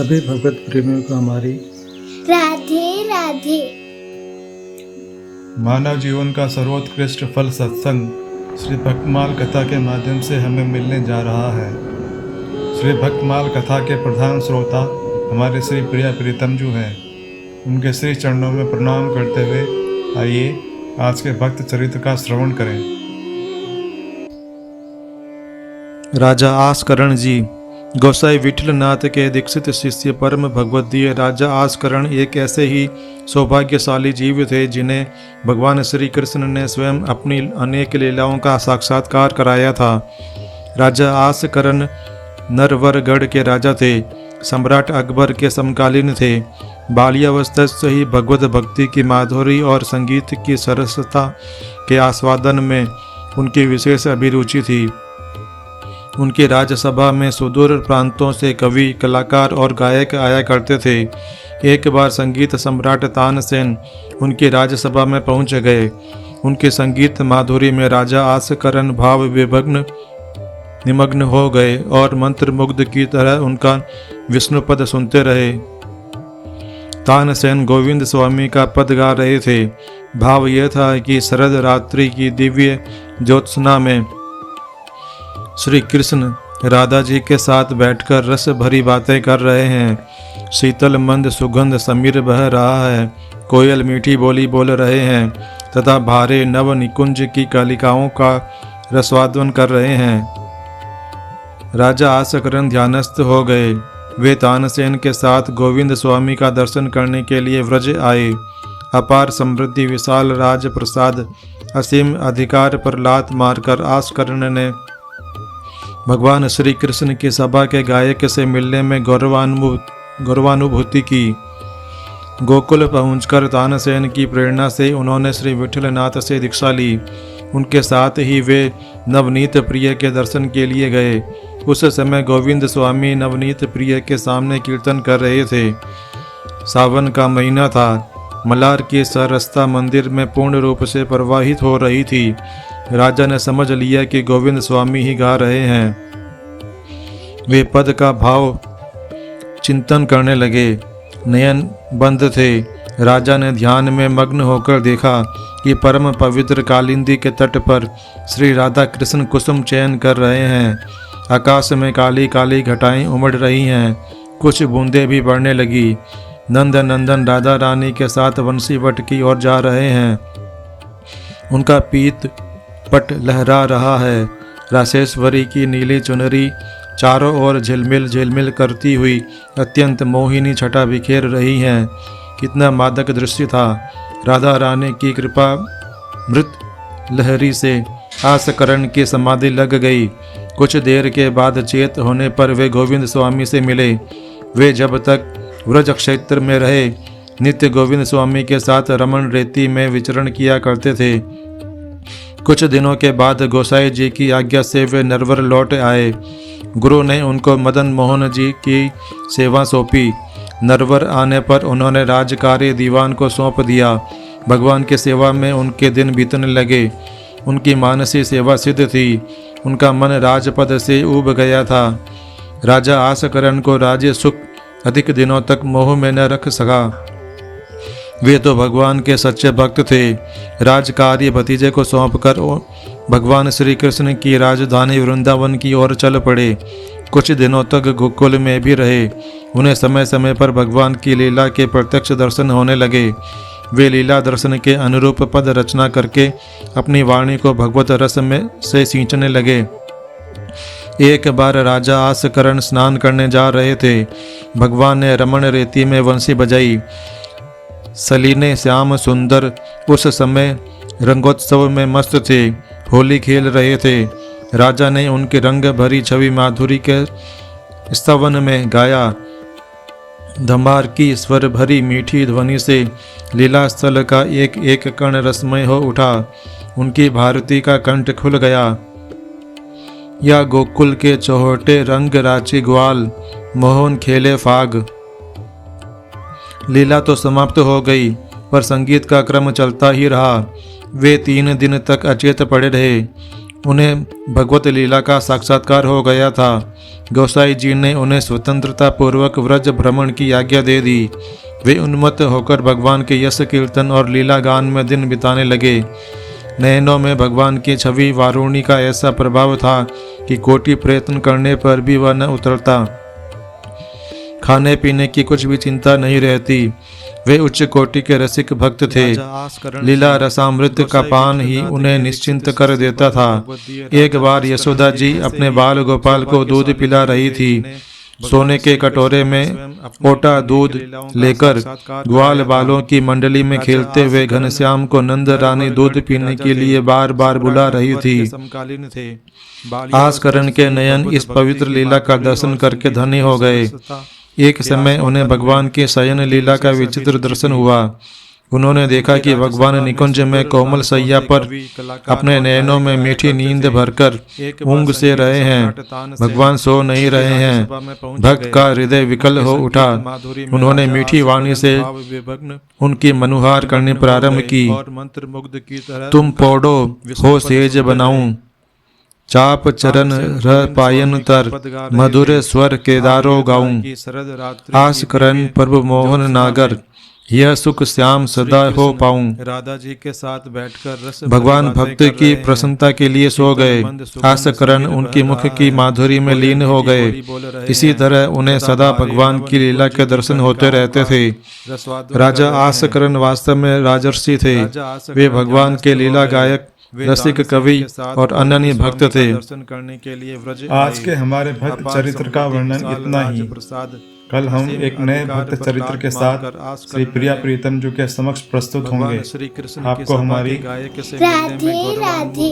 सभी भगवत प्रेमियों को हमारी राधे राधे। मानव जीवन का सर्वोत्कृष्ट फल सत्संग श्री भक्तमाल कथा के माध्यम से हमें मिलने जा रहा है। श्री भक्तमाल कथा के प्रधान श्रोता हमारे श्री प्रिया प्रीतम जी हैं। उनके श्री चरणों में प्रणाम करते हुए आइए आज के भक्त चरित्र का श्रवण करें। राजा आस्करण जी गोसाई विठलनाथ के दीक्षित शिष्य परम भगवदीय राजा आस्करण एक ऐसे ही सौभाग्यशाली जीव थे जिन्हें भगवान श्री कृष्ण ने स्वयं अपनी अनेक लीलाओं का साक्षात्कार कराया था। राजा आस्करण नरवरगढ़ के राजा थे। सम्राट अकबर के समकालीन थे। बाल्यावस्था से ही भगवत भक्ति की माधुरी और संगीत की सरसता के आस्वादन में उनकी विशेष अभिरुचि थी। उनकी राज्यसभा में सुदूर प्रांतों से कवि, कलाकार और गायक आया करते थे। एक बार संगीत सम्राट तानसेन उनकी राज्यसभा में पहुंच गए। उनके संगीत माधुरी में राजा आस्करण भाव विभग्न निमग्न हो गए और मंत्रमुग्ध की तरह उनका विष्णुपद सुनते रहे। तानसेन गोविंद स्वामी का पद गा रहे थे। भाव यह था कि शरद रात्रि की दिव्य ज्योत्सना में श्री कृष्ण राधा जी के साथ बैठकर रस भरी बातें कर रहे हैं। शीतल मंद सुगंध समीर बह रहा है। कोयल मीठी बोली बोल रहे हैं तथा भारे नव निकुंज की कालिकाओं का रसवादन कर रहे हैं। राजा आस्करण ध्यानस्थ हो गए। वे तानसेन के साथ गोविंद स्वामी का दर्शन करने के लिए व्रज आए। अपार समृद्धि, विशाल राज प्रसाद, असीम अधिकार पर लात मारकर आस्करण ने भगवान श्री कृष्ण की सभा के गायक से मिलने में गौरवानुभूति की। गोकुल पहुंचकर तानसेन की प्रेरणा से उन्होंने श्री विठलनाथ से दीक्षा ली। उनके साथ ही वे नवनीत प्रिय के दर्शन के लिए गए। उस समय गोविंद स्वामी नवनीत प्रिय के सामने कीर्तन कर रहे थे। सावन का महीना था। मलार की सरसता मंदिर में पूर्ण रूप से प्रवाहित हो रही थी। राजा ने समझ लिया कि गोविंद स्वामी ही गा रहे हैं। वे पद का भाव चिंतन करने लगे। नयन बंद थे। राजा ने ध्यान में मग्न होकर देखा कि परम पवित्र कालिंदी के तट पर श्री राधा कृष्ण कुसुम चयन कर रहे हैं। आकाश में काली काली घटाएं उमड़ रही हैं। कुछ बूंदें भी बढ़ने लगी। नंद नंदन राधा रानी के साथ वंशी वट की ओर जा रहे हैं। उनका पीत पट लहरा रहा है। रासेश्वरी की नीली चुनरी चारों ओर झिलमिल झिलमिल करती हुई अत्यंत मोहिनी छटा बिखेर रही हैं। कितना मादक दृश्य था। राधा रानी की कृपा मृत लहरी से आस्करण की समाधि लग गई। कुछ देर के बाद चेत होने पर वे गोविंद स्वामी से मिले। वे जब तक व्रज क्षेत्र में रहे नित्य गोविंद स्वामी के साथ रमन रेती में विचरण किया करते थे। कुछ दिनों के बाद गोसाई जी की आज्ञा से वे नरवर लौट आए। गुरु ने उनको मदन मोहन जी की सेवा सौंपी। नरवर आने पर उन्होंने राजकार्य दीवान को सौंप दिया। भगवान की सेवा में उनके दिन बीतने लगे। उनकी मानसी सेवा सिद्ध थी। उनका मन राजपद से ऊब गया था। राजा आस्करण को राज्य सुख अधिक दिनों तक मोह में न रख सका। वे तो भगवान के सच्चे भक्त थे। राजकार्य भतीजे को सौंपकर भगवान श्री कृष्ण की राजधानी वृंदावन की ओर चल पड़े। कुछ दिनों तक गोकुल में भी रहे। उन्हें समय समय पर भगवान की लीला के प्रत्यक्ष दर्शन होने लगे। वे लीला दर्शन के अनुरूप पद रचना करके अपनी वाणी को भगवत रस में से सींचने लगे। एक बार राजा आस्करण स्नान करने जा रहे थे। भगवान ने रमण रेती में वंशी बजाई। सलीने श्याम सुंदर उस समय रंगोत्सव में मस्त थे। होली खेल रहे थे। राजा ने उनकी रंग भरी छवि माधुरी के स्तवन में गाया। धमार की स्वर भरी मीठी ध्वनि से लीला स्थल का एक एक कण रसमय हो उठा। उनकी भारती का कंठ खुल गया। या गोकुल के चौहटे रंग राची ग्वाल मोहन खेले फाग। लीला तो समाप्त हो गई पर संगीत का क्रम चलता ही रहा। वे 3 दिन तक अचेत पड़े रहे। उन्हें भगवत लीला का साक्षात्कार हो गया था। गोसाई जी ने उन्हें स्वतंत्रता पूर्वक व्रज भ्रमण की आज्ञा दे दी। वे उन्मत्त होकर भगवान के यश कीर्तन और लीला गान में दिन बिताने लगे। नयनों में भगवान की छवि वारुणी का ऐसा प्रभाव था कि कोटि प्रयत्न करने पर भी वह न उतरता। खाने पीने की कुछ भी चिंता नहीं रहती। वे उच्च कोटि के रसिक भक्त थे। लीला रसामृत का पान ही उन्हें निश्चिंत कर देता था। एक बार यशोदा जी अपने बाल गोपाल को दूध पिला रही थी। सोने के कटोरे में ओटा दूध लेकर ग्वाल बालों की मंडली में खेलते हुए घनश्याम को नंद रानी दूध पीने के लिए बार बार बुला रही थी। आस्करण के नयन इस पवित्र लीला का दर्शन करके धन्य हो गए। एक समय उन्हें भगवान की शयन लीला का विचित्र दर्शन हुआ। उन्होंने देखा कि भगवान निकुंज में कोमल सैया पर अपने नयनों में मीठी नींद भरकर ऊँग से रहे हैं। भगवान सो नहीं रहे हैं। भक्त का हृदय विकल हो उठा। उन्होंने मीठी वाणी से उनकी मनुहार करनी प्रारंभ की। तुम पोड़ो हो सेज बनाऊं, चाप चरण रह पायन तर, मधुर स्वर केदारो गाऊं। आस करन प्रभु मोहन नागर, यह सुख श्याम सदा हो पाऊं। राधा जी के साथ बैठकर रस भगवान भक्त की प्रसन्नता के लिए सो गए। आसकरण उनकी मुख की माधुरी में लीन हो गए। इसी तरह उन्हें सदा भगवान की लीला के दर्शन होते रहते थे। राजा आसकरण वास्तव में राजर्षि थे। वे भगवान के लीला गायक, रसिक कवि और अनन्य भक्त थे। आज के हमारे भक्त चरित्र का वर्णन इतना ही। कल हम एक नए भक्त चरित्र के साथ श्री प्रिया प्रीतम जी के समक्ष प्रस्तुत होंगे। आपको हमारी राधे राधे।